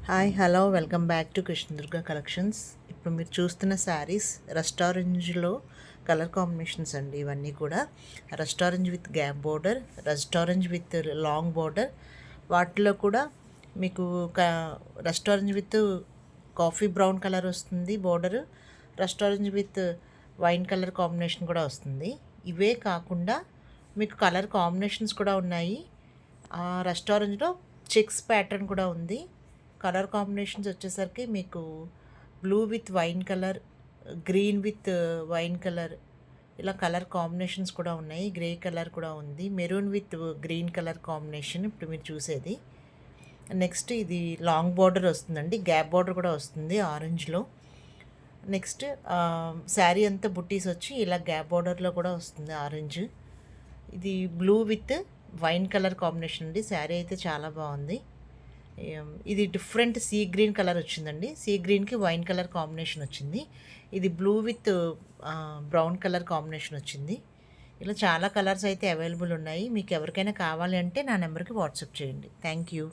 Hi hello welcome back to Krishnadurga collections. ఇప్పుడు మీరు చూస్తున్న శారీస్ రెస్టారెంజ్లో కలర్ కాంబినేషన్స్ అండి. ఇవన్నీ కూడా rust orange with gap border, rust orange with long border. వాటిలో కూడా మీకు rust orange with coffee brown colour వస్తుంది border, rust orange with wine colour combination కూడా వస్తుంది. ఇవే కాకుండా మీకు కలర్ కాంబినేషన్స్ కూడా ఉన్నాయి. రెస్టారెంజ్లో చెక్స్ ప్యాటర్న్ కూడా ఉంది. కలర్ కాంబినేషన్స్ వచ్చేసరికి మీకు blue with wine colour, green with wine colour, ఇలా కలర్ కాంబినేషన్స్ కూడా ఉన్నాయి. గ్రే కలర్ కూడా ఉంది, maroon with green colour combination ఇప్పుడు మీరు చూసేది. నెక్స్ట్ ఇది లాంగ్ బార్డర్ వస్తుందండి, గ్యాప్ బార్డర్ కూడా వస్తుంది ఆరెంజ్లో. నెక్స్ట్ శారీ అంతా బుట్టీస్ వచ్చి ఇలా గ్యాప్ బార్డర్లో కూడా వస్తుంది ఆరెంజ్. ఇది blue with wine colour combination అండి. శారీ అయితే చాలా బాగుంది. ఇది డిఫరెంట్ సీ గ్రీన్ కలర్ వచ్చిందండి. సీ గ్రీన్కి వైన్ కలర్ కాంబినేషన్ వచ్చింది. ఇది blue with brown colour combination వచ్చింది. ఇలా చాలా కలర్స్ అయితే అవైలబుల్ ఉన్నాయి. మీకు ఎవరికైనా కావాలి అంటే నా నెంబర్కి వాట్సాప్ చేయండి. Thank you.